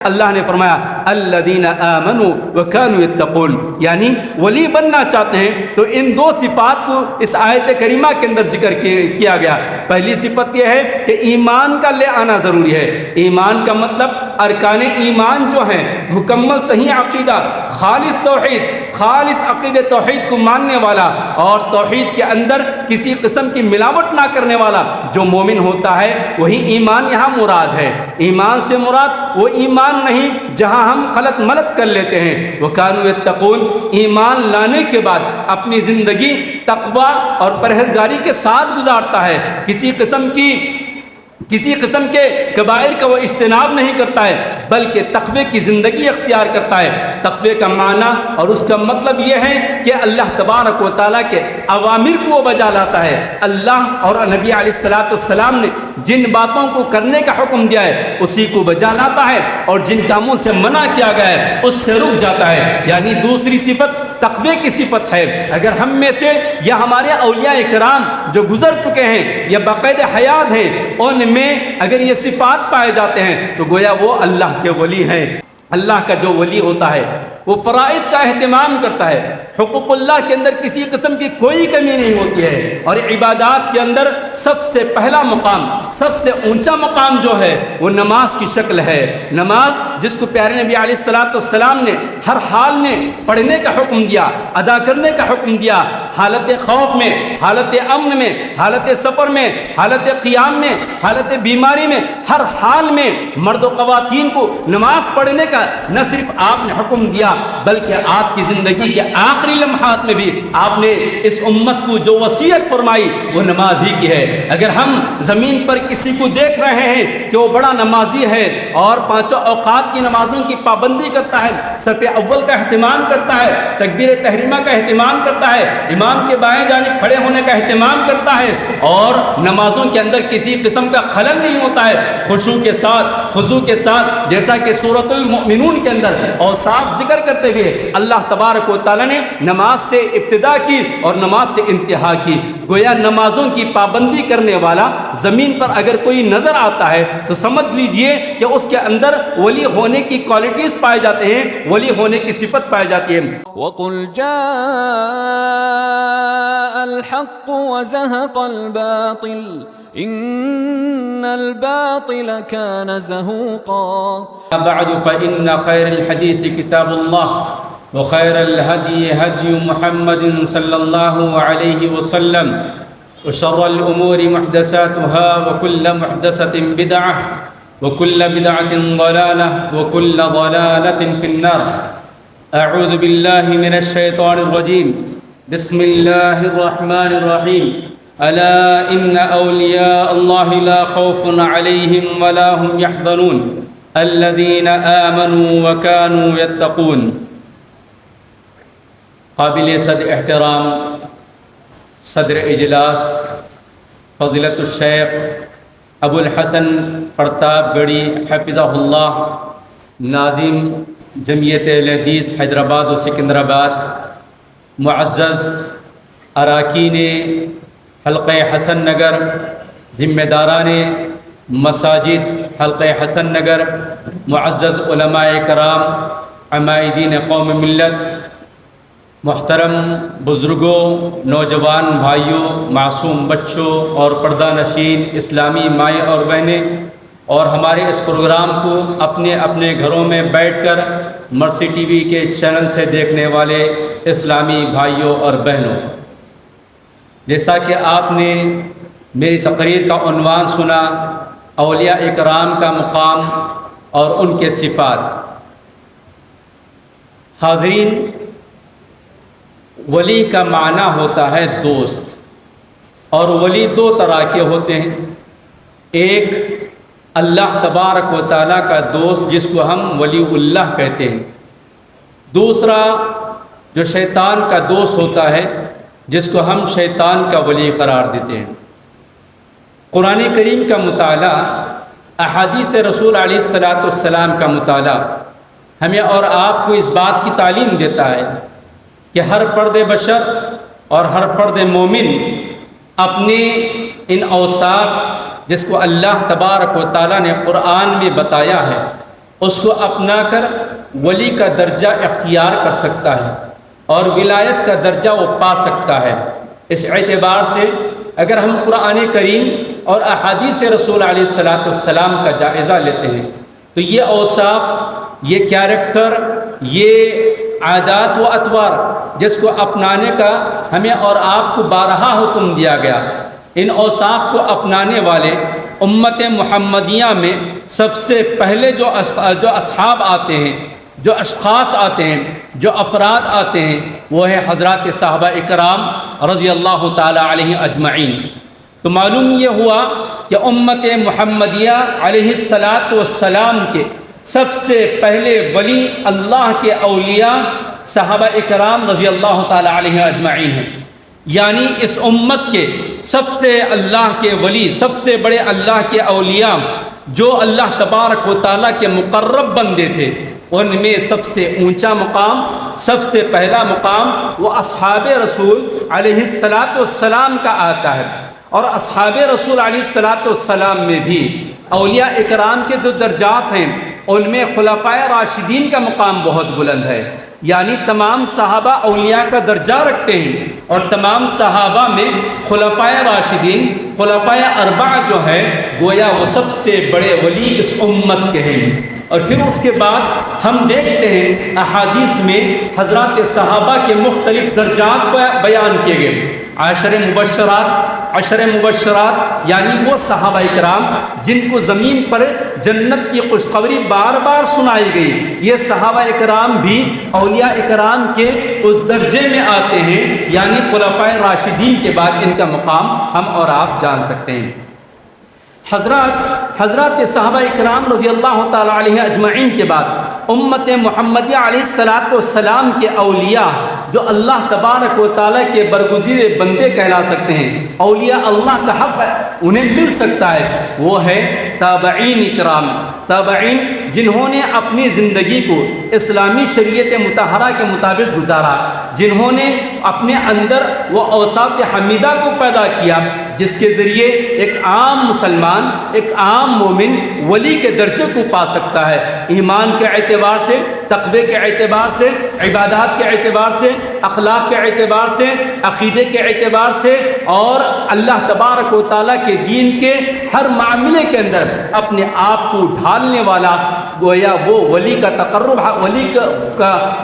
اللہ نے فرمایا الذین آمنوا وکانوا یتقون، یعنی ولی بننا چاہتے ہیں تو ان دو صفات کو اس آیت کریمہ کے اندر ذکر کیا گیا۔ پہلی صفت یہ ہے کہ ایمان کا لے آنا ضروری ہے۔ ایمان کا مطلب ارکان ایمان جو ہیں، مکمل صحیح عقیدہ، خالص توحید، خالص عقید توحید کو ماننے والا اور توحید کے اندر کسی قسم کی ملاوٹ نہ کرنے والا جو مومن ہوتا ہے وہی ایمان یہاں مراد ہے۔ ایمان سے مراد وہ ایمان نہیں جہاں ہم خلط ملط کر لیتے ہیں۔ وَكَانُوا يَتَّقُونَ، ایمان لانے کے بعد اپنی زندگی تقوی اور پرہیزگاری کے ساتھ گزارتا ہے، کسی قسم کے کبائر کا وہ اجتناب نہیں کرتا ہے بلکہ تقوی کی زندگی اختیار کرتا ہے۔ تقوی کا معنی اور اس کا مطلب یہ ہے کہ اللہ تبارک و تعالیٰ کے اوامر کو وہ بجا لاتا ہے۔ اللہ اور نبی علیہ السلام نے جن باتوں کو کرنے کا حکم دیا ہے اسی کو بجا لاتا ہے، اور جن کاموں سے منع کیا گیا ہے اس سے رک جاتا ہے۔ یعنی دوسری صفت تقوی کی صفت ہے۔ اگر ہم میں سے یا ہمارے اولیاء کرام جو گزر چکے ہیں یا باقاعدہ حیات ہیں ان میں اگر یہ صفات پائے جاتے ہیں تو گویا وہ اللہ کے ولی ہیں۔ اللہ کا جو ولی ہوتا ہے وہ فرائض کا اہتمام کرتا ہے، حقوق اللہ کے اندر کسی قسم کی کوئی کمی نہیں ہوتی ہے، اور عبادات کے اندر سب سے پہلا مقام، سب سے اونچا مقام جو ہے وہ نماز کی شکل ہے۔ نماز جس کو پیارے نبی علیہ السلام نے ہر حال میں پڑھنے کا حکم دیا، ادا کرنے کا حکم دیا، حالت خوف میں، حالت امن میں، حالت سفر میں، حالت قیام میں، حالت بیماری میں، ہر حال میں مرد و خواتین کو نماز پڑھنے کا نہ صرف آپ نے حکم دیا بلکہ آپ کی زندگی کے آخری لمحات میں بھی آپ نے اس امت کو جو وصیت فرمائی وہ نماز ہی کی ہے۔ اگر ہم زمین پر کسی کو دیکھ رہے ہیں کہ وہ بڑا نمازی ہے اور پانچوں اوقات کی نمازوں کی پابندی کرتا ہے، صف اول کا اہتمام کرتا ہے، تکبیر تحریمہ کا اہتمام کرتا ہے، امام کے بائیں جانب کھڑے ہونے کا اہتمام کرتا ہے اور نمازوں کے اندر کسی قسم کا خلل نہیں ہوتا ہے، خضوع کے ساتھ جیسا کہ سورۃ المؤمنون کے اندر اوصاف ذکر کرتے ہوئے اللہ تبارک و تعالیٰ نے نماز سے ابتدا کی اور نماز سے انتہا کی۔ گویا نمازوں کی پابندی کرنے والا زمین پر اگر کوئی نظر آتا ہے تو سمجھ لیجئے کہ اس کے اندر ولی ہونے کی کوالٹیز پائے جاتے ہیں، ولی ہونے کی صفت پائے جاتی ہے۔ وَقُلْ جَاءَ الْحَقُّ وَزَهَقَ الْبَاطِلُ إِنَّ الْبَاطِلَ كَانَ زَهُوقًا۔ بعد فإن خير الحديث كتاب الله وخير الهدي هدي محمد صلى الله عليه وسلم وشر الأمور محدثاتها وكل محدثة بدعة وكل بدعة ضلالة وكل ضلالة في النار۔ أعوذ بالله من الشيطان الرجيم، بسم الله الرحمن الرحيم۔ ألا إن أولياء الله لا خوف عليهم ولا هم يحزنون الذين آمنوا وكانوا يتقون۔ قابل صدر احترام صدر اجلاس فضیلت الشیخ ابو الحسن پرتاپ گڑھی حفظہ اللہ، ناظم جمعیت اہل حدیث حیدرآباد و سکندرآباد، معزز اراکین حلقہ حسن نگر، ذمہ داران مساجد حلقہ حسن نگر، معزز علماء کرام، عمائدین قوم ملت، محترم بزرگوں، نوجوان بھائیوں، معصوم بچوں اور پردہ نشین اسلامی مائیں اور بہنیں، اور ہمارے اس پروگرام کو اپنے اپنے گھروں میں بیٹھ کر مرسی ٹی وی کے چینل سے دیکھنے والے اسلامی بھائیوں اور بہنوں، جیسا کہ آپ نے میری تقریر کا عنوان سنا، اولیاء اکرام کا مقام اور ان کے صفات۔ حاضرین، ولی کا معنی ہوتا ہے دوست، اور ولی دو طرح کے ہوتے ہیں، ایک اللہ تبارک و تعالیٰ کا دوست جس کو ہم ولی اللہ کہتے ہیں، دوسرا جو شیطان کا دوست ہوتا ہے جس کو ہم شیطان کا ولی قرار دیتے ہیں۔ قرآن کریم کا مطالعہ، احادیث رسول علیہ السلام کا مطالعہ ہمیں اور آپ کو اس بات کی تعلیم دیتا ہے کہ ہر فرد بشر اور ہر فرد مومن اپنے ان اوصاف جس کو اللہ تبارک و تعالیٰ نے قرآن میں بتایا ہے اس کو اپنا کر ولی کا درجہ اختیار کر سکتا ہے اور ولایت کا درجہ وہ پا سکتا ہے۔ اس اعتبار سے اگر ہم قرآن کریم اور احادیث رسول علیہ السلام کا جائزہ لیتے ہیں تو یہ اوصاف، یہ کیریکٹر، یہ عادات و اطوار جس کو اپنانے کا ہمیں اور آپ کو بارہا حکم دیا گیا، ان اوصاف کو اپنانے والے امت محمدیہ میں سب سے پہلے جو اصحاب آتے ہیں، جو اشخاص آتے ہیں، جو افراد آتے ہیں، وہ ہے حضرات صحابہ اکرام رضی اللہ تعالی علیہ اجمعین۔ تو معلوم یہ ہوا کہ امت محمدیہ علیہ السلام کے سب سے پہلے ولی اللہ کے اولیاء صحابہ اکرام رضی اللہ تعالی علیہ اجمعین ہیں، یعنی اس امت کے سب سے اللہ کے ولی، سب سے بڑے اللہ کے اولیاء جو اللہ تبارک و تعالیٰ کے مقرب بندے تھے، ان میں سب سے اونچا مقام، سب سے پہلا مقام وہ اصحاب رسول علیہ السلام کا آتا ہے۔ اور اصحاب رسول علیہ السلام میں بھی اولیاء اکرام کے جو درجات ہیں ان میں خلفائے راشدین کا مقام بہت بلند ہے، یعنی تمام صحابہ اولیاء کا درجہ رکھتے ہیں، اور تمام صحابہ میں خلفائے راشدین، خلفائے اربعہ جو ہے گویا وہ سب سے بڑے ولی اس امت کے ہیں۔ اور پھر اس کے بعد ہم دیکھتے ہیں احادیث میں حضرات صحابہ کے مختلف درجات بیان کیے گئے۔ عشر مبشرات یعنی وہ صحابہ اکرام جن کو زمین پر جنت کی خوشخبری بار بار سنائی گئی، یہ صحابہ اکرام بھی اولیاء اکرام کے اس درجے میں آتے ہیں، یعنی خلفائے راشدین کے بعد ان کا مقام ہم اور آپ جان سکتے ہیں۔ حضرات صحابہ اکرام رضی اللہ تعالی علیہ اجمعین کے بعد امت محمدیہ علیہ السلام کے اولیاء جو اللہ تبارک و تعالیٰ کے برگزیدہ بندے کہلا سکتے ہیں، اولیاء اللہ کا حق انہیں مل سکتا ہے، وہ ہے تابعین اکرام۔ تابعین جنہوں نے اپنی زندگی کو اسلامی شریعت مطہرہ کے مطابق گزارا، جنہوں نے اپنے اندر وہ اوصاف حمیدہ کو پیدا کیا جس کے ذریعے ایک عام مسلمان، ایک عام مومن ولی کے درجے کو پا سکتا ہے، ایمان کے اعتبار سے، تقوی کے اعتبار سے، عبادات کے اعتبار سے، اخلاق کے اعتبار سے، عقیدے کے اعتبار سے، اور اللہ تبارک و تعالیٰ کے دین کے ہر معاملے کے اندر اپنے آپ کو ڈھالنے والا گویا وہ ولی کا تقرب،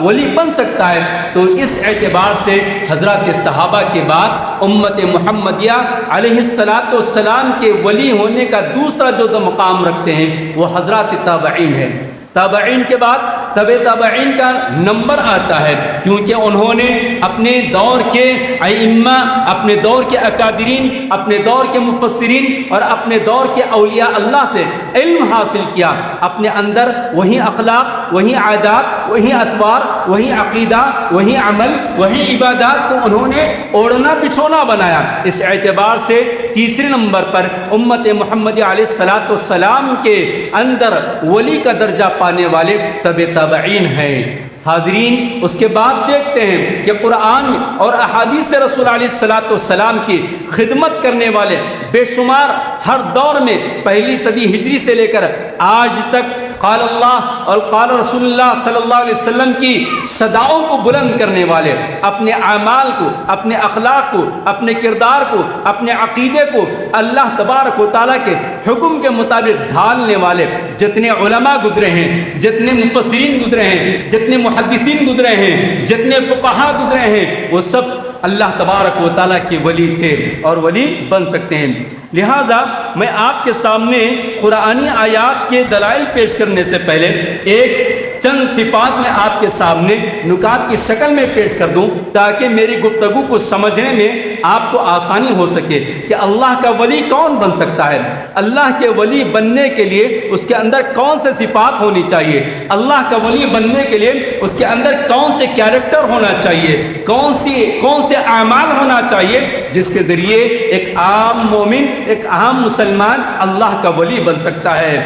ولی بن سکتا ہے۔ تو اس اعتبار سے حضرات صحابہ کے بعد امت محمدیہ علیہ السلام کے ولی ہونے کا دوسرا جو مقام رکھتے ہیں وہ حضرات تابعین ہیں۔ تابعین کے بعد تابعین کا نمبر آتا ہے، کیونکہ انہوں نے اپنے دور کے ائمہ، اپنے دور کے اکابرین، اپنے دور کے مفسرین اور اپنے دور کے اولیاء اللہ سے علم حاصل کیا، اپنے اندر وہی اخلاق، وہی عادات، وہی اطوار، وہی عقیدہ، وہی عمل، وہی عبادات کو انہوں نے اوڑھنا بچھونا بنایا۔ اس اعتبار سے تیسرے نمبر پر امت محمدیہ علیہ السلام کے اندر ولی کا درجہ پانے والے تابعین ہیں۔ حاضرین، اس کے بعد دیکھتے ہیں کہ قرآن اور احادیث رسول علیہ السلام کی خدمت کرنے والے بے شمار ہر دور میں پہلی صدی ہجری سے لے کر آج تک قال اللہ اور قال رسول اللہ صلی اللہ علیہ وسلم کی صداؤں کو بلند کرنے والے، اپنے اعمال کو، اپنے اخلاق کو، اپنے کردار کو، اپنے عقیدے کو اللہ تبارک و تعالیٰ کے حکم کے مطابق ڈھالنے والے جتنے علماء گزرے ہیں، جتنے مفسرین گزرے ہیں، جتنے محدثین گزرے ہیں، جتنے فقہاء گزرے ہیں، وہ سب اللہ تبارک و تعالیٰ کے ولی تھے اور ولی بن سکتے ہیں۔ لہٰذا میں آپ کے سامنے قرآنی آیات کے دلائل پیش کرنے سے پہلے ایک چند صفات میں آپ کے سامنے نکات کی شکل میں پیش کر دوں تاکہ میری گفتگو کو سمجھنے میں آپ کو آسانی ہو سکے کہ اللہ کا ولی کون بن سکتا ہے، اللہ کے ولی بننے کے لیے اس کے اندر کون سے صفات ہونی چاہیے، اللہ کا ولی بننے کے لیے اس کے اندر کون سے کیریکٹر ہونا چاہیے، کون سے اعمال ہونا چاہیے جس کے ذریعے ایک عام مومن، ایک عام مسلمان اللہ کا ولی بن سکتا ہے۔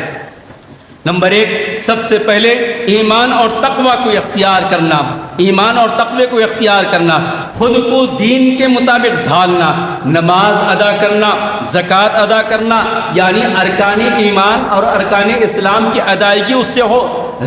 نمبر ایک، سب سے پہلے ایمان اور تقوی کو اختیار کرنا، ایمان اور تقوی کو اختیار کرنا، خود کو دین کے مطابق ڈھالنا، نماز ادا کرنا، زکوٰۃ ادا کرنا، یعنی ارکان ایمان اور ارکان اسلام کی ادائیگی اس سے ہو،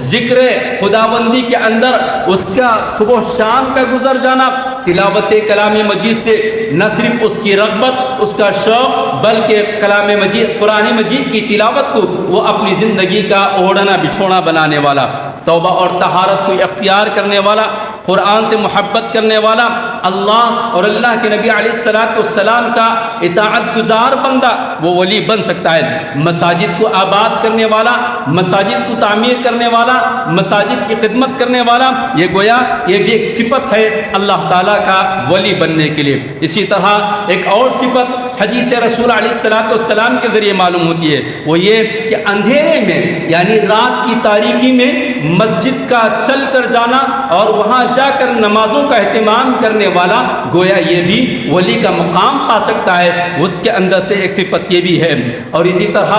ذکر خداوندی کے اندر اس کا صبح شام کا گزر جانا، تلاوت کلام مجید سے نہ صرف اس کی رغبت، اس کا شوق، بلکہ کلام مجید، قرآن مجید کی تلاوت کو وہ اپنی زندگی کا اوڑھنا بچھونا بنانے والا، توبہ اور طہارت کو اختیار کرنے والا، قرآن سے محبت کرنے والا، اللہ اور اللہ کے نبی علیہ السلام کا اطاعت گزار بندہ وہ ولی بن سکتا ہے۔ مساجد کو آباد کرنے والا، مساجد کو تعمیر کرنے والا، مساجد کی خدمت کرنے والا، یہ گویا یہ بھی ایک صفت ہے اللہ تعالیٰ کا ولی بننے کے لیے۔ اسی طرح ایک اور صفت حدیث رسول علیہ السلام کے ذریعے معلوم ہوتی ہے، وہ یہ کہ اندھیرے میں یعنی رات کی تاریکی میں مسجد کا چل کر جانا اور وہاں جا کر نمازوں کا اہتمام کرنے والا گویا یہ بھی ولی کا مقام پا سکتا ہے، اس کے اندر سے ایک صفت یہ بھی ہے۔ اور اسی طرح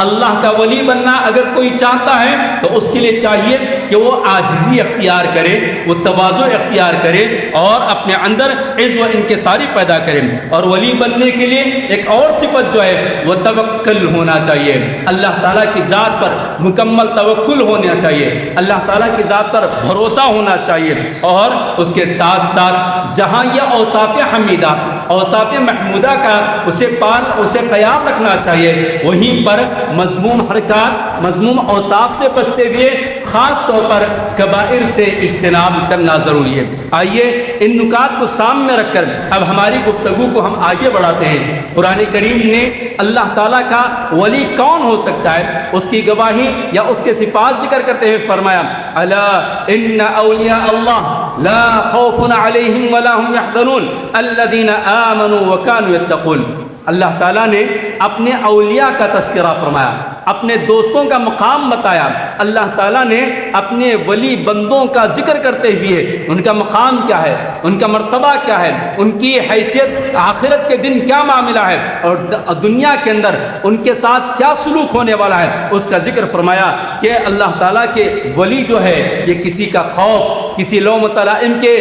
اللہ کا ولی بننا اگر کوئی چاہتا ہے تو اس کے لیے چاہیے کہ وہ عاجزی اختیار کرے، وہ تواضع اختیار کرے اور اپنے اندر عز و انکساری پیدا کرے۔ اور ولی بننے کے لیے ایک اور صفت جو ہے وہ توکل ہونا چاہیے، اللہ تعالیٰ کی ذات پر مکمل توکل ہونا چاہیے، اللہ تعالیٰ کی ذات پر بھروسہ ہونا چاہیے، اور اس کے ساتھ ساتھ جہاں یہ اوصاف حمیدہ، اوصاف محمودہ کا اسے خیال رکھنا چاہیے، وہیں پر مذموم حرکات، مذموم اوصاف سے بچتے ہوئے خاص طور پر کبائر سے اجتناب کرنا ضروری ہے۔ آئیے ان نکات کو سامنے رکھ کر اب ہماری گفتگو کو ہم آگے بڑھاتے ہیں۔ قرآن کریم نے اللہ تعالیٰ کا ولی کون ہو سکتا ہے اس کی گواہی یا اس کے صفات ذکر کرتے ہوئے فرمایا، الا ان اولیاء اللہ لا خوف علیہم ولا هم يحزنون الذین آمنوا وكانوا يتقون۔ اللہ تعالیٰ نے اپنے اولیاء کا تذکرہ فرمایا، اپنے دوستوں کا مقام بتایا، اللہ تعالیٰ نے اپنے ولی بندوں کا ذکر کرتے ہوئے ان کا مقام کیا ہے، ان کا مرتبہ کیا ہے، ان کی حیثیت آخرت کے دن کیا معاملہ ہے اور دنیا کے اندر ان کے ساتھ کیا سلوک ہونے والا ہے، اس کا ذکر فرمایا کہ اللہ تعالیٰ کے ولی جو ہے یہ کسی کا خوف، کسی لوم تلائم کے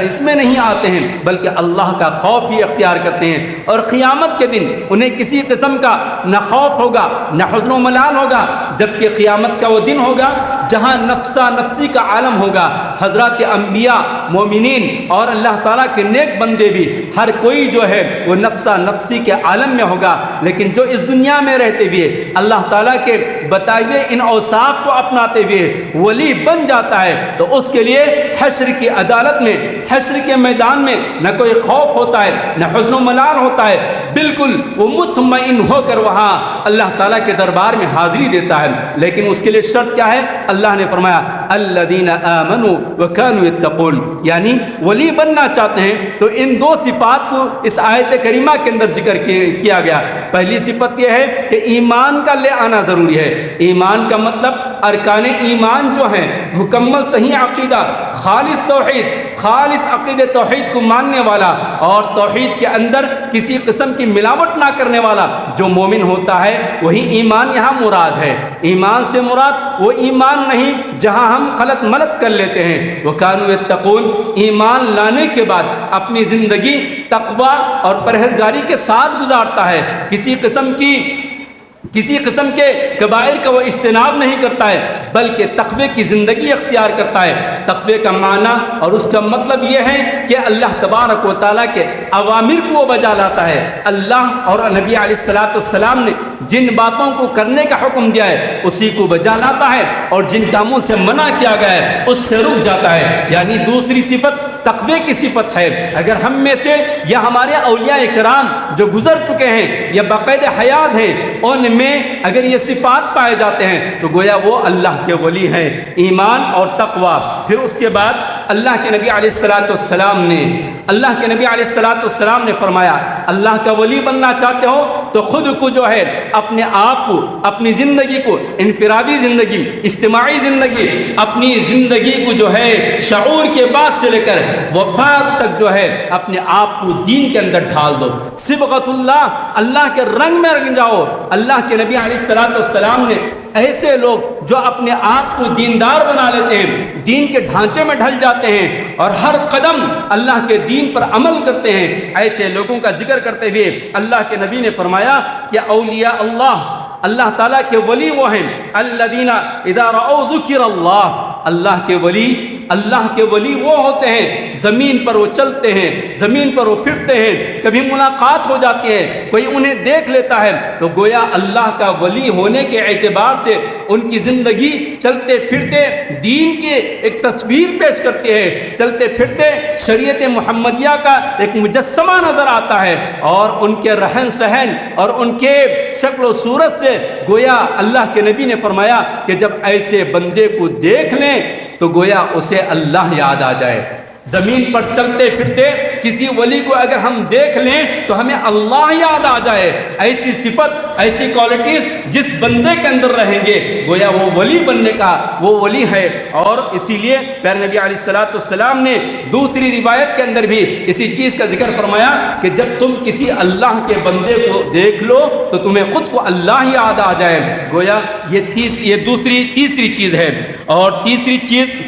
اس میں نہیں آتے ہیں، بلکہ اللہ کا خوف ہی اختیار کرتے ہیں، اور قیامت کے دن انہیں کسی قسم کا نہ خوف ہوگا نہ حزن و ملال ہوگا، جبکہ قیامت کا وہ دن ہوگا جہاں نفسا نفسی کا عالم ہوگا۔ حضرات انبیاء، مومنین اور اللہ تعالیٰ کے نیک بندے بھی ہر کوئی جو ہے وہ نفسا نفسی کے عالم میں ہوگا، لیکن جو اس دنیا میں رہتے ہوئے اللہ تعالیٰ کے بتائے ہوئے ان اوصاف کو اپناتے ہوئے ولی بن جاتا ہے تو اس کے لیے حشر کی عدالت میں، حشر کے میدان میں نہ کوئی خوف ہوتا ہے نہ حزن و ملال ہوتا ہے، بالکل وہ مطمئن ہو کر وہاں اللہ تعالیٰ کے دربار میں حاضری دیتا ہے۔ لیکن اس کے لیے شرط کیا ہے؟ اللہ نے فرمایا الذین آمنوا وکانوا یتقون، یعنی ولی بننا چاہتے ہیں تو ان دو صفات کو اس آیت کریمہ کے اندر ذکر کیا گیا۔ پہلی صفت یہ ہے کہ ایمان کا لے آنا ضروری ہے۔ ایمان کا مطلب ارکان ایمان جو ہیں، مکمل صحیح عقیدہ، خالص توحید، خالص عقید توحید کو ماننے والا اور توحید کے اندر کسی قسم کی ملاوٹ نہ کرنے والا جو مومن ہوتا ہے وہی ایمان یہاں مراد ہے۔ ایمان سے مراد وہ ایمان نہیں جہاں ہم غلط ملت کر لیتے ہیں۔ وَكَانُوا يَتَّقُونَ، ایمان لانے کے بعد اپنی زندگی تقوی اور پرہیزگاری کے ساتھ گزارتا ہے، کسی قسم کے کبائر کا وہ اجتناب نہیں کرتا ہے بلکہ تقوی کی زندگی اختیار کرتا ہے۔ تقوی کا معنی اور اس کا مطلب یہ ہے کہ اللہ تبارک و تعالیٰ کے اوامر کو وہ بجا لاتا ہے، اللہ اور نبی علیہ السلام نے جن باتوں کو کرنے کا حکم دیا ہے اسی کو بجا لاتا ہے، اور جن کاموں سے منع کیا گیا ہے اس سے رک جاتا ہے۔ یعنی دوسری صفت تقوی کی صفت ہے۔ اگر ہم میں سے یا ہمارے اولیاء کرام جو گزر چکے ہیں یا باقاعدہ حیات ہیں ان میں اگر یہ صفات پائے جاتے ہیں تو گویا وہ اللہ کے ولی ہیں، ایمان اور تقوی۔ پھر اس کے بعد اللہ کے نبی علیہ السلام نے فرمایا اللہ کا ولی بننا چاہتے ہو تو خود کو جو ہے اپنے آپ کو، اپنی زندگی کو، انفرادی زندگی، اجتماعی زندگی، اپنی زندگی کو جو ہے شعور کے بعد سے لے کر وفات تک جو ہے اپنے آپ کو دین کے اندر ڈھال دو، صبغت اللہ کے رنگ میں رنگ جاؤ۔ اللہ کے نبی علیہ السلام نے ایسے لوگ جو اپنے آپ کو دیندار بنا لیتے ہیں، دین کے ڈھانچے میں ڈھل جاتے ہیں اور ہر قدم اللہ کے دین پر عمل کرتے ہیں، ایسے لوگوں کا ذکر کرتے ہوئے اللہ کے نبی نے فرمایا کہ اولیاء اللہ اللہ تعالیٰ کے ولی وہ ہیں الذین اذا رأوا ذکر اللہ، اللہ کے ولی وہ ہوتے ہیں زمین پر وہ چلتے ہیں، زمین پر وہ پھرتے ہیں، کبھی ملاقات ہو جاتی ہے، کوئی انہیں دیکھ لیتا ہے تو گویا اللہ کا ولی ہونے کے اعتبار سے ان کی زندگی چلتے پھرتے دین کے ایک تصویر پیش کرتی ہے، چلتے پھرتے شریعت محمدیہ کا ایک مجسمہ نظر آتا ہے، اور ان کے رہن سہن اور ان کے شکل و صورت سے گویا اللہ کے نبی نے فرمایا کہ جب ایسے بندے کو دیکھ لیں تو گویا اسے اللہ یاد آ جائے۔ زمین پر چلتے پھرتے کسی ولی کو اگر ہم دیکھ لیں تو ہمیں اللہ یاد آ جائے، ایسی صفت ایسی کوالٹیز جس بندے کے اندر رہیں گے گویا وہ ولی بننے کا وہ ولی ہے۔ اور اسی لیے پیارے نبی علیہ الصلوۃ والسلام نے دوسری روایت کے اندر بھی اسی چیز کا ذکر فرمایا کہ جب تم کسی اللہ کے بندے کو دیکھ لو تو تمہیں خود کو اللہ یاد آ جائے۔ گویا یہ تیسری چیز ہے۔ اور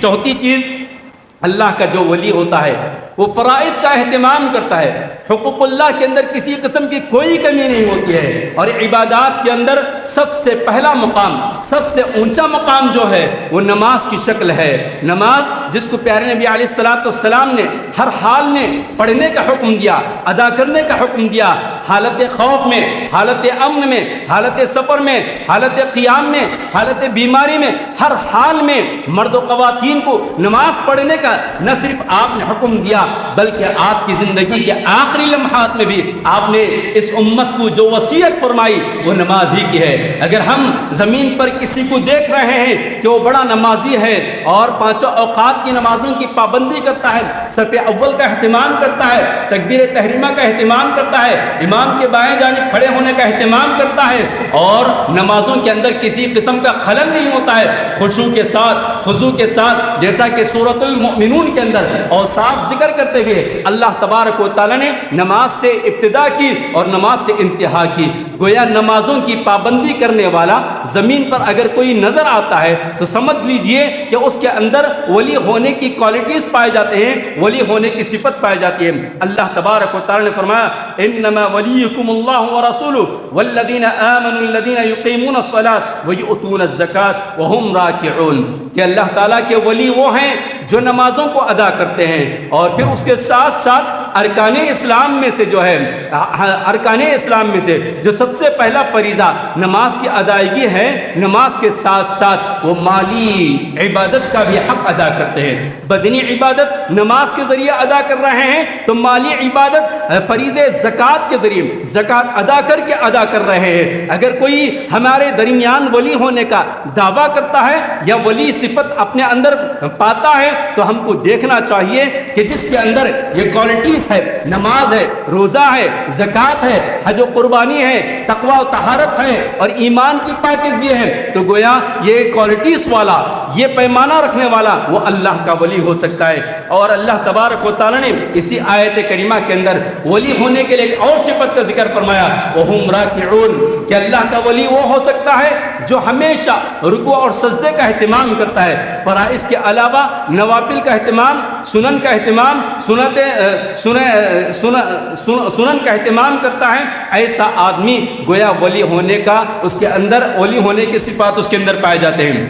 چوتھی چیز اللہ کا جو ولی ہوتا ہے وہ فرائض کا اہتمام کرتا ہے، حقوق اللہ کے اندر کسی قسم کی کوئی کمی نہیں ہوتی ہے، اور عبادات کے اندر سب سے پہلا مقام، سب سے اونچا مقام جو ہے وہ نماز کی شکل ہے۔ نماز جس کو پیارے نبی علیہ الصلوۃ والسلام نے ہر حال میں پڑھنے کا حکم دیا، ادا کرنے کا حکم دیا، حالت خوف میں، حالت امن میں، حالت سفر میں، حالت قیام میں، حالت بیماری میں، ہر حال میں مرد و خواتین کو نماز پڑھنے کا نہ صرف آپ نے حکم دیا بلکہ آپ کی زندگی کے آخری لمحات میں بھی آپ نے اس امت کو جو وصیت فرمائی وہ نماز ہی کی ہے۔ اگر ہم زمین پر کسی کو دیکھ رہے ہیں کہ وہ بڑا نمازی ہے اور پانچوں اوقات کی نمازوں کی پابندی کرتا ہے، صف اول کا اہتمام کرتا ہے، تکبیر تحریمہ کا اہتمام کرتا ہے، امام کے بائیں جانب کھڑے ہونے کا اہتمام کرتا ہے، اور نمازوں کے اندر کسی قسم کا خلل نہیں ہوتا ہے، خضوع کے ساتھ جیسا کہ سورۃ المؤمنون کے اندر اوصاف ذکر کرتے ہوئے اللہ تبارک و تعالیٰ نے نماز سے ابتدا کی اور نماز سے انتہا کی۔ گویا نمازوں کی پابندی کرنے والا زمین پر اگر کوئی نظر آتا ہے تو سمجھ لیجئے کہ اس کے اندر ولی ہونے کی کوالٹیز پائے جاتے ہیں، ولی ہونے کی صفت پائی جاتی ہے۔ اللہ تبارک و تعالیٰ نے فرمایا انما ولیکم اللہ ورسولہ والذین آمنوا الذین یقیمون الصلاۃ ویؤتون الزکاۃ وہم راکعون، کہ اللہ تعالیٰ کے ولی وہ ہیں جو نمازوں کو ادا کرتے ہیں، اور پھر اس کے ساتھ ساتھ ارکان اسلام میں سے جو سب سے پہلا فریضہ نماز کی ادائیگی ہے، نماز کے ساتھ ساتھ وہ مالی عبادت کا بھی حق ادا کرتے ہیں۔ بدنی عبادت نماز کے ذریعے ادا کر رہے ہیں تو مالی عبادت فریضہ زکوٰۃ کے ذریعے زکوٰۃ ادا کر رہے ہیں۔ اگر کوئی ہمارے درمیان ولی ہونے کا دعویٰ کرتا ہے یا ولی صفت اپنے اندر پاتا ہے تو ہم کو دیکھنا چاہیے کہ جس کے اندر یہ کوالٹیز ہے، نماز ہے، روزہ ہے، زکوٰۃ ہے، حج و قربانی ہے، تقوی و طہارت ہے، اور ایمان کی پاکیزگی ہے، تو گویا یہ کوالٹیز والا، یہ پیمانہ رکھنے والا وہ اللہ کا ولی ہو سکتا ہے۔ اور اللہ تبارک و تعالیٰ نے اسی آیت کریمہ کے اندر ولی ہونے کے لیے ایک اور صفت کا ذکر فرمایا وہم راکعون، کہ اللہ کا ولی وہ ہو سکتا ہے جو ہمیشہ رکوع اور سجدے کا اہتمام کرتا ہے، فرائض کے علاوہ نوافل کا اہتمام، سنن کا اہتمام، سنن کا اہتمام کرتا ہے۔ ایسا آدمی گویا ولی ہونے کا اس کے اندر ولی ہونے کی صفات اس کے اندر پائے جاتے ہیں۔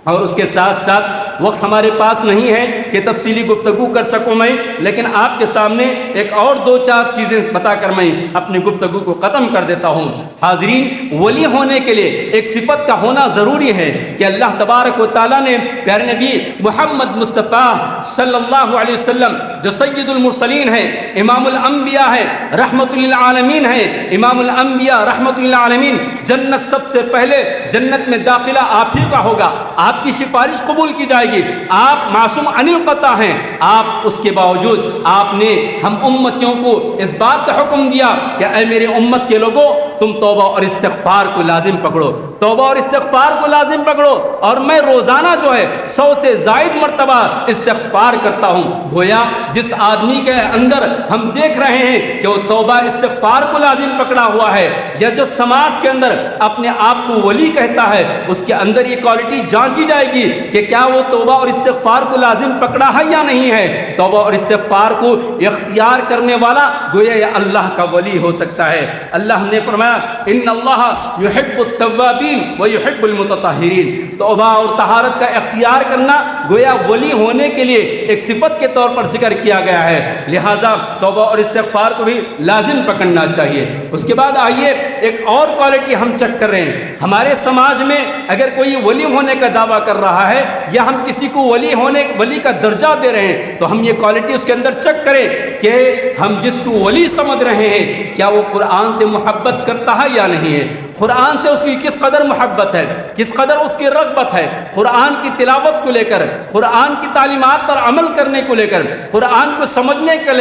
اور اس کے ساتھ ساتھ وقت ہمارے پاس نہیں ہے کہ تفصیلی گفتگو کر سکوں میں، لیکن آپ کے سامنے ایک اور دو چار چیزیں بتا کر میں اپنی گفتگو کو ختم کر دیتا ہوں۔ حاضرین، ولی ہونے کے لیے ایک صفت کا ہونا ضروری ہے کہ اللہ تبارک و تعالیٰ نے پیارے نبی محمد مصطفیٰ صلی اللہ علیہ وسلم جو سید المرسلین ہیں، امام الانبیاء ہیں، رحمت للعالمین ہیں، امام الانبیاء رحمت للعالمین، جنت سب سے پہلے جنت میں داخلہ آپ ہی کا ہوگا، آپ کی سفارش قبول کی جائے گی، آپ معصوم عن الخطا ہیں، آپ اس کے باوجود آپ نے ہم امتیوں کو اس بات کا حکم دیا کہ اے میری امت کے لوگوں، تم توبہ اور استغفار کو لازم پکڑو، توبہ اور استغفار کو لازم پکڑو، اور میں روزانہ جو ہے 100 سے زائد مرتبہ استغفار کرتا ہوں۔ گویا جس آدمی کے اندر ہم دیکھ رہے ہیں کہ وہ توبہ استغفار کو لازم پکڑا ہوا ہے، یا جو سماج کے اندر اپنے آپ کو ولی کہتا ہے، اس کے اندر یہ کوالٹی جانچی جائے گی کہ کیا وہ توبہ اور استغفار کو لازم پکڑا ہے یا نہیں ہے۔ توبہ اور استغفار کو اختیار کرنے والا گویا یہ اللہ کا ولی ہو سکتا ہے۔ اللہ نے فرمایا فرمایا ان اللہ یحب التوابین ویحب المتطہرین. توبہ اور طہارت کا اختیار کرنا گویا ولی ہونے کے لیے ایک صفت کے طور پر ذکر کیا گیا ہے، لہٰذا توبہ اور استغفار کو بھی لازم پکڑنا چاہیے. اس کے بعد آئیے ایک اور کوالٹی ہم چیک کر رہے ہیں. ہمارے سماج میں اگر کوئی ولی ہونے کا دعویٰ کر رہا ہے یا ہم کسی کو ولی کا درجہ دے رہے ہیں تو ہم یہ کوالٹی اس کے اندر چیک کریں کہ ہم جس کو ولی سمجھ رہے ہیں کیا وہ قرآن سے محبت کرتا ہے یا نہیں ہے، قرآن سے اس کی کس قدر محبت ہے، کس قدر اس کی رغبت ہے، قرآن کی تلاوت کو لے کر، قرآن کی تعلیمات پر عمل کرنے کو لے کر، قرآن کو سمجھنے کے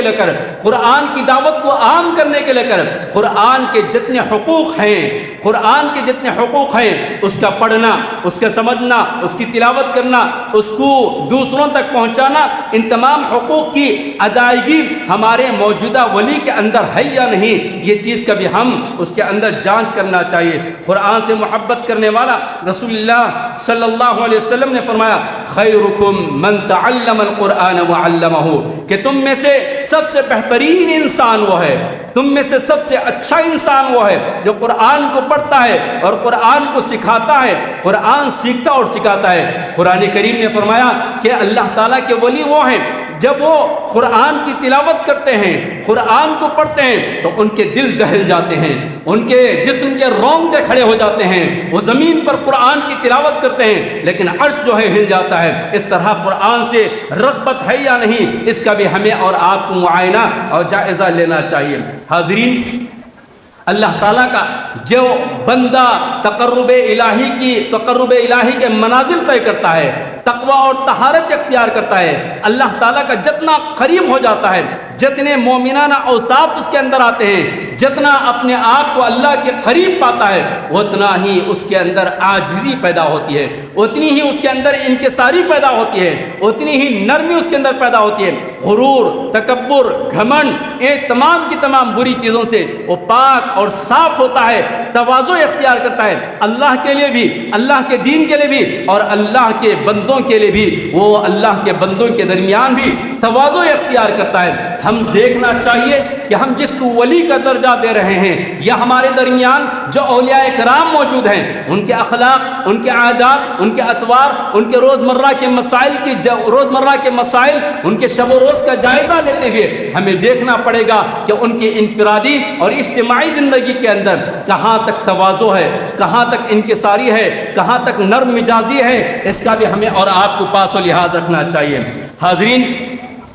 لے کر، قرآن کی دعوت کو عام کرنے کے لے کر، قرآن کے جتنے حقوق ہیں، قرآن کے جتنے حقوق ہیں اس کا پڑھنا، اس کا سمجھنا، اس کی تلاوت کرنا، اس کو دوسروں تک پہنچانا، ان تمام حقوق کی ادائیگی ہمارے موجودہ ولی کے اندر ہے یا نہیں، یہ چیز کبھی ہم اس کے اندر جانچ کرنا چاہیے. قرآن سے محبت کرنے والا رسول اللہ صلی اللہ علیہ وسلم نے فرمایا خیرکم من تعلم القرآن وعلمہ، کہ تم میں سے سب سے بہترین انسان وہ ہے، تم میں سے سب سے اچھا انسان وہ ہے جو قرآن کو پڑھتا ہے اور قرآن کو سکھاتا ہے، قرآن سیکھتا اور سکھاتا ہے. قرآن کریم نے فرمایا کہ اللہ تعالیٰ کے ولی وہ ہیں جب وہ قرآن کی تلاوت کرتے ہیں، قرآن کو پڑھتے ہیں تو ان کے دل دہل جاتے ہیں، ان کے جسم کے رونگٹے کھڑے ہو جاتے ہیں، وہ زمین پر قرآن کی تلاوت کرتے ہیں لیکن عرش جو ہے ہل جاتا ہے. اس طرح قرآن سے رغبت ہے یا نہیں، اس کا بھی ہمیں اور آپ کو معائنہ اور جائزہ لینا چاہیے. حاضرین، اللہ تعالیٰ کا جو بندہ تقرب الہی کے منازل طے کرتا ہے، تقوی اور طہارت اختیار کرتا ہے، اللہ تعالیٰ کا جتنا قریب ہو جاتا ہے، جتنے مومنانہ اوصاف اس کے اندر آتے ہیں، جتنا اپنے آپ کو اللہ کے قریب پاتا ہے، اتنا ہی اس کے اندر عاجزی پیدا ہوتی ہے، اتنی ہی اس کے اندر انکساری پیدا ہوتی ہے، اتنی ہی نرمی اس کے اندر پیدا ہوتی ہے. غرور، تکبر، گھمنڈ، یہ تمام کی تمام بری چیزوں سے وہ پاک اور صاف ہوتا ہے، تواضع اختیار کرتا ہے، اللہ کے لیے بھی، اللہ کے دین کے لیے بھی اور اللہ کے بندوں کے لیے بھی. وہ اللہ کے بندوں کے درمیان بھی تواضع اختیار کرتا ہے. ہم دیکھنا چاہیے کہ ہم جس کو ولی کا درجہ دے رہے ہیں یا ہمارے درمیان جو اولیاء کرام موجود ہیں، ان کے اخلاق، ان کے عادات، ان کے اطوار، ان کے روزمرہ کے مسائل، ان کے شب و روز کا جائزہ لیتے ہوئے ہمیں دیکھنا پڑے گا کہ ان کی انفرادی اور اجتماعی زندگی کے اندر کہاں تک تواضع ہے، کہاں تک انکساری ہے، کہاں تک نرم مزاجی ہے. اس کا بھی ہمیں اور آپ کو پاس و لحاظ رکھنا چاہیے. حاضرین،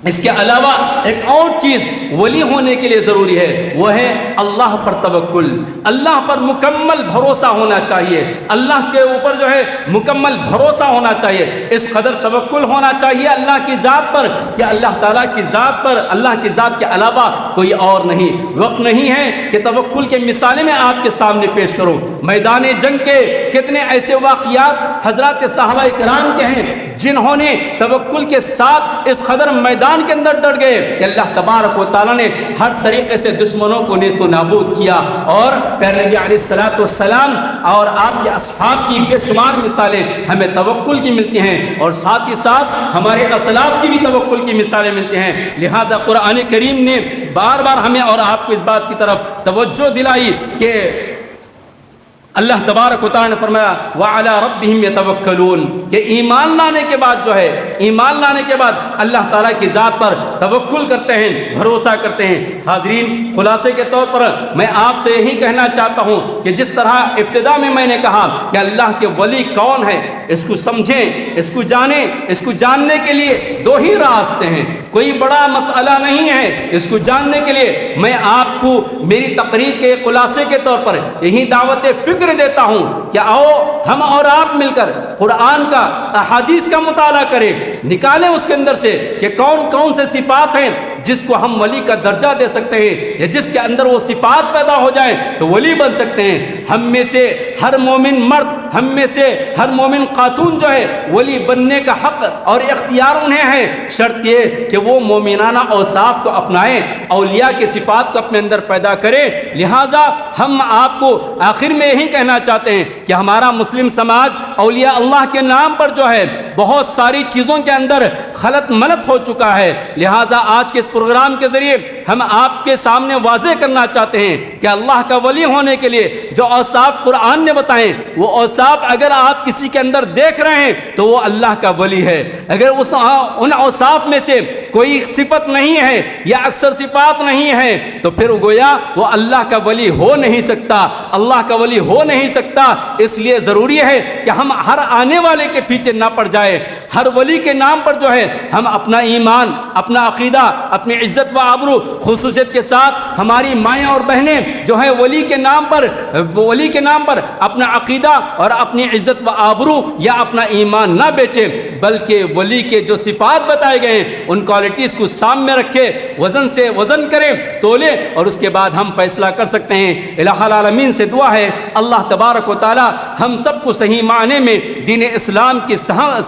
اس کے علاوہ ایک اور چیز ولی ہونے کے لیے ضروری ہے، وہ ہے اللہ پر توکل. اللہ پر مکمل بھروسہ ہونا چاہیے، اللہ کے اوپر جو ہے مکمل بھروسہ ہونا چاہیے. اس قدر توکل ہونا چاہیے اللہ کی ذات پر کہ اللہ تعالیٰ کی ذات پر، اللہ کی ذات کے علاوہ کوئی اور نہیں. وقت نہیں ہے کہ توکل کے مثالیں میں آپ کے سامنے پیش کروں. میدان جنگ کے کتنے ایسے واقعات حضرات صحابہ کرام کے ہیں جنہوں نے توکل کے ساتھ اس قدر میدان کے اندر ڈٹ گئے کہ اللہ تبارک و تعالیٰ نے ہر طریقے سے دشمنوں کو نیست و نابود کیا. اور پیارے نبی علیہ الصلوۃ والسلام اور آپ کے اصحاب کی بے شمار مثالیں ہمیں توکل کی ملتی ہیں اور ساتھ ہی ساتھ ہمارے اسلاف کی بھی توکل کی مثالیں ملتی ہیں. لہذا قرآن کریم نے بار بار ہمیں اور آپ کو اس بات کی طرف توجہ دلائی کہ اللہ تبارک و تعالیٰ نے فرمایا وَعَلَىٰ رَبِّهِمْ يَتَوَكَّلُونَ کہ ایمان لانے کے بعد جو ہے، ایمان لانے کے بعد اللہ تعالیٰ کی ذات پر توکل کرتے ہیں، بھروسہ کرتے ہیں. حاضرین، خلاصے کے طور پر میں آپ سے یہی کہنا چاہتا ہوں کہ جس طرح ابتدا میں میں نے کہا کہ اللہ کے ولی کون ہے، اس کو سمجھیں، اس کو جانیں. اس کو جاننے کے لیے دو ہی راستے ہیں، کوئی بڑا مسئلہ نہیں ہے. اس کو جاننے کے لیے میں آپ کو میری تقریر کے خلاصے کے طور پر یہی دعوت فکر دیتا ہوں کہ آؤ ہم اور آپ مل کر قرآن کا، احادیث کا مطالعہ کریں، نکالیں اس کے اندر سے کہ کون کون سے صفات ہیں جس کو ہم ولی کا درجہ دے سکتے ہیں یا جس کے اندر وہ صفات پیدا ہو جائیں تو ولی بن سکتے ہیں. ہم میں سے ہر مومن مرد، ہم میں سے ہر مومن خاتون جو ہے ولی بننے کا حق اور اختیار انہیں ہے، شرط یہ کہ وہ مومنانہ اوصاف کو اپنائیں، اولیاء کی صفات کو اپنے اندر پیدا کریں۔ لہٰذا ہم آپ کو آخر میں یہی کہنا چاہتے ہیں کہ ہمارا مسلم سماج اولیاء اللہ کے نام پر جو ہے بہت ساری چیزوں کے اندر خلط ملط ہو چکا ہے۔ لہٰذا آج کے اس پروگرام کے ذریعے ہم آپ کے سامنے واضح کرنا چاہتے ہیں کہ اللہ کا ولی ہونے کے لیے جو اوصاف قرآن نے بتائیں وہ اوصاف اگر آپ کسی کے اندر دیکھ رہے ہیں تو وہ اللہ کا ولی ہے۔ اگر ان اوصاف میں سے کوئی صفت نہیں ہے یا اکثر صفات نہیں ہے تو پھر گویا وہ اللہ کا ولی ہو نہیں سکتا، اللہ کا ولی ہو نہیں سکتا۔ اس لیے ضروری ہے کہ ہم ہر آنے والے کے پیچھے نہ پڑ جائے، ہر ولی کے نام پر جو ہے ہم اپنا ایمان، اپنا عقیدہ، اپنی عزت و آبرو، خصوصیت کے ساتھ ہماری مائیں اور بہنیں جو ہے ولی کے نام پر اپنا عقیدہ اور اپنی عزت و آبرو یا اپنا ایمان نہ بیچیں، بلکہ ولی کے جو صفات بتائے گئے ہیں ان کوالٹیز کو سامنے رکھے، وزن سے وزن کریں، تولے، اور اس کے بعد ہم فیصلہ کر سکتے ہیں۔ الہ العالمین سے دعا ہے اللہ تبارک و تعالی ہم سب کو صحیح معنی میں دین اسلام کی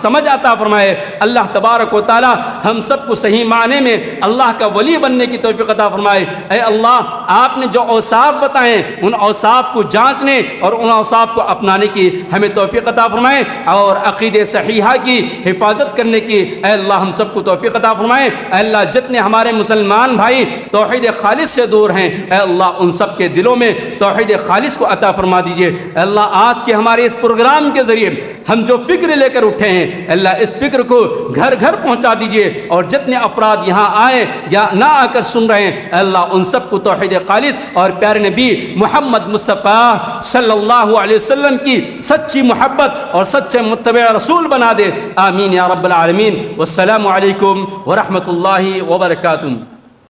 سمجھ عطا فرمائے۔ اللہ تبارک و تعالی ہم سب کو صحیح معنی میں اللہ کا ولی بننے کی توفیق عطا فرمائے۔ اے اللہ، آپ نے جو اوصاف بتائے ان اوصاف کو جانچنے اور ان اوصاف کو اپنانے کی ہمیں توفیق عطا فرمائے، اور عقیدہ صحیحہ کی حفاظت کرنے کی اے اللہ ہم سب کو توفیق عطا فرمائے۔ اے اللہ، جتنے ہمارے مسلمان بھائی توحید خالص سے دور ہیں اے اللہ ان سب کے دلوں میں توحید خالص کو عطا فرما دیجئے۔ اے اللہ، آج کے ہمارے اس پروگرام کے ذریعے ہم جو فکر لے کر اٹھے ہیں اے اللہ اس فکر کو گھر گھر پہنچا دیجئے، اور جتنے افراد یہاں آئے یا نہ آ کر سن رہے ہیں اے اللہ ان سب کو توحید خالص اور پیارے نبی محمد مصطفیٰ صلی اللہ علیہ وسلم کی سچی محبت اور سچے متبع رسول بنا دے۔ آمین یا رب العالمین۔ والسلام علیکم ورحمۃ اللہ وبرکاتہ۔